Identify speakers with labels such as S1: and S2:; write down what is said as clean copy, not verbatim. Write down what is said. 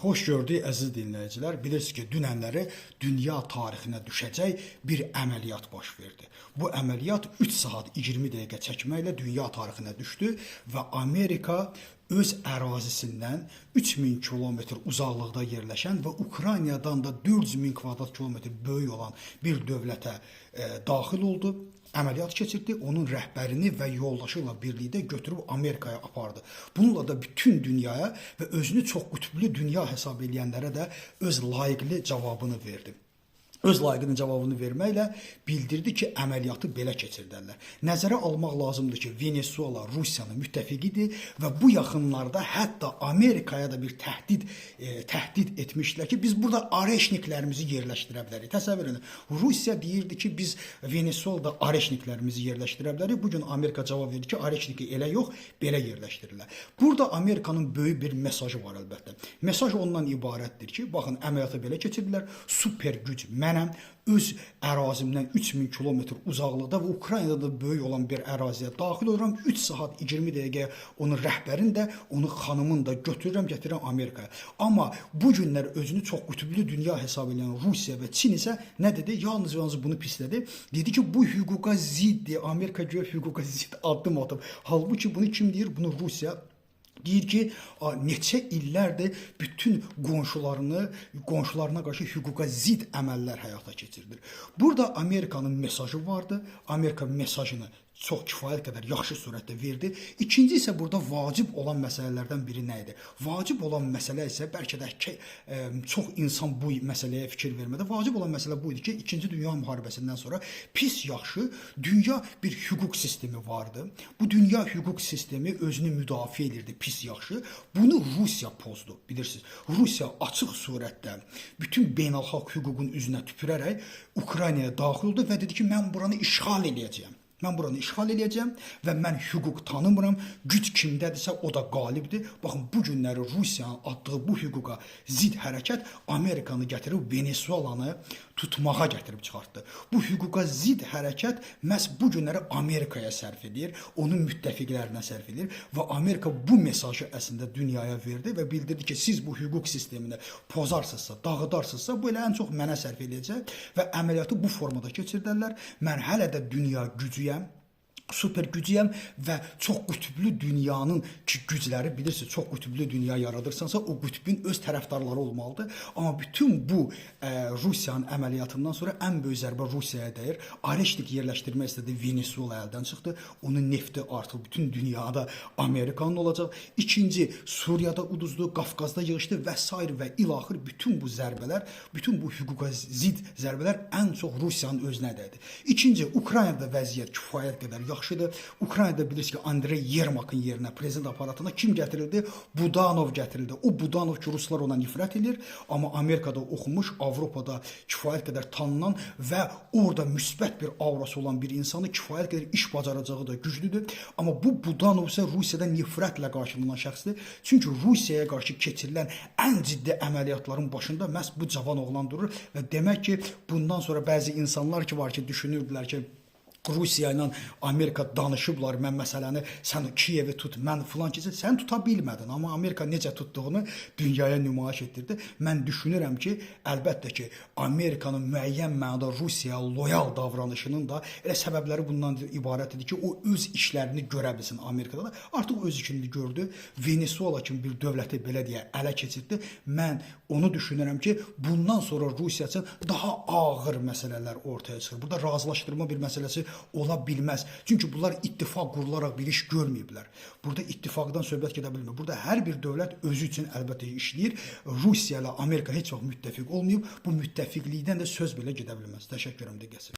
S1: Xoş gördük əziz dinləyicilər. Bilirsiniz ki, dünənləri dünya tarixinə düşəcək bir əməliyyat baş verdi. Bu əməliyyat 3 saat 20 dəqiqə çəkməklə dünya tarixinə düşdü və Amerika öz ərazisindən 3000 kilometr uzaqlıqda yerləşən və Ukraynadan da 400.000 kvadrat kilometr böyük olan bir dövlətə daxil oldu. Əməliyyat keçirdi, onun rəhbərini və yoldaşı ilə birlikdə götürüb Amerikaya apardı. Bununla da bütün dünyaya və özünü çox qütblü dünya hesab edənlərə də öz layiqli cavabını verdi. Öz layiqinin cavabını verməklə bildirdi ki, əməliyyatı belə keçirdərlər. Nəzərə almaq lazımdır ki, Venezuela Rusiyanın müttəfiqidir və bu yaxınlarda hətta Amerikaya da bir təhdid etmişdilər ki, biz burada areşniklərimizi yerləşdirə bilərik. Təsəvvür edin, Rusiya deyirdi ki, biz Venezuelada areşniklərimizi yerləşdirə bilərik. Bugün Amerika cavab verdi ki, areşniki elə yox, belə yerləşdirirlər. Burada Amerikanın böyük bir mesajı var əlbəttə. Mesaj ondan ibarətdir ki, baxın, əməliyyatı belə keçirdilər, super güc mənəm, öz ərazimdən 3000 kilometr uzaqlıqda və Ukraynada böyük olan bir əraziyə daxil oluram. 3 saat 20 dəqiqə onun rəhbərini də, onun xanımını da gətirirəm Amerikaya. Amma bu günlər özünü çox qütblü dünya hesab edən Rusiya və Çin isə nə dedi? Yalnız bunu pislədi. Dedi ki, bu hüquqa ziddir. Amerika görə hüquqa zid addım atıb. Halbuki bunu kim deyir? Bunu Rusiya deyir ki, neçə illərdir bütün qonşularına qarşı hüquqa zid əməllər həyata keçirilir. Burada Amerikanın mesajı vardı. Amerika mesajını çox kifayət qədər yaxşı surətdə verdi. İkinci isə burada vacib olan məsələlərdən biri nə idi? Vacib olan məsələ isə bəlkə də çox insan bu məsələyə fikir vermədi. Vacib olan məsələ bu idi ki, 2-ci Dünya müharibəsindən sonra pis yaxşı dünya bir hüquq sistemi vardı. Bu dünya hüquq sistemi özünü müdafiə edirdi pis yaxşı. Bunu Rusiya pozdu, bilirsiniz. Rusiya açıq surətdə bütün beynəlxalq hüququn üzünə tüpürərək Ukraynaya daxil oldu və dedi ki, mən buranı işğal edəcəyəm. Mən buranı işğal edəcəm və mən hüquq tanımıram. Güc kimdədirsə o da qalibdir. Baxın, bu günləri Rusiyanın atdığı bu hüquqa zid hərəkət Amerikanı gətirib Venezuelanı tutmağa gətirib çıxartdı. Bu hüquqa zid hərəkət məhz bu günləri Amerikaya sərf edir, onun müttəfiqlərinə sərf edir və Amerika bu mesajı əslində dünyaya verdi və bildirdi ki, siz bu hüquq sistemini pozarsınızsa, dağıdarsınızsa, bu elə ən çox mənə sərf edəcək və əməliyyatı bu formada keçirdərlər. Mən hələ də dünya gücüyəm, super gücüyəm və çox qütblü dünyanın ki, gücləri bilirsiniz, çox qütblü dünya yaradırsansa, o qütbün öz tərəfdarları olmalıdır. Amma bütün bu Rusiyanın əməliyyatından sonra ən böyük zərbə Rusiyaya dəyir. Areşnik yerləşdirmək istədi, Venezuela əldən çıxdı. Onun nefti artıq bütün dünyada Amerikanın olacaq. İkinci, Suriyada uduzdu, Qafqazda yığışdı və s. və ilaxır bütün bu zərbələr, bütün bu hüquqa zid zərbələr ən çox Rusiyanın özünə dəydi. İkinci, Ukraynada vəziyyət kifayət qədər yaxşıdır. Ukraynada bilirsiniz ki, Andrey Yermakın yerinə prezident aparatına kim gətirildi? Budanov gətirildi. O Budanov ki, Ruslar ona nifrət edir, amma Amerikada oxumuş, Avropada kifayət qədər tanınan və orada müsbət bir aurası olan bir insanı kifayət qədər iş bacaracağı da güclüdür. Amma bu Budanov isə Rusiyada nifrətlə qarşılanan şəxsdir. Çünki Rusiyaya qarşı keçirilən ən ciddi əməliyyatların başında məhz bu cavan oğlan durur və demək ki, bundan sonra bəzi insanlar ki var ki, düşünürdülər ki, Rusiya ilə Amerika danışıblar, mən məsələni sən Kiyevi tut, mən filan keçir, sən tuta bilmədin, amma Amerika necə tutduğunu dünyaya nümayiş etdirdi. Mən düşünürəm ki, əlbəttə ki, Amerikanın müəyyən mənada Rusiyaya loyal davranışının da elə səbəbləri bundan ibarət idi ki, o öz işlərini görə bilsin Amerikada da. Artıq öz işini gördü. Venezuela kimi bir dövləti belə deyə ələ keçirdi. Mən onu düşünürəm ki, bundan sonra Rusiya üçün daha ağır məsələlər ortaya çıxır. Burada razılaşdırma bir məsələsi ola bilməz. Çünki bunlar ittifaq qurularaq bir iş görməyiblər. Burada ittifaqdan söhbət gedə bilmir. Burada hər bir dövlət özü üçün əlbəttə işləyir. Rusiya ilə Amerika heç vaxt müttəfiq olmayıb. Bu müttəfiqlikdən də söz belə gedə bilməz. Təşəkkür edirəm diqqətiniz üçün.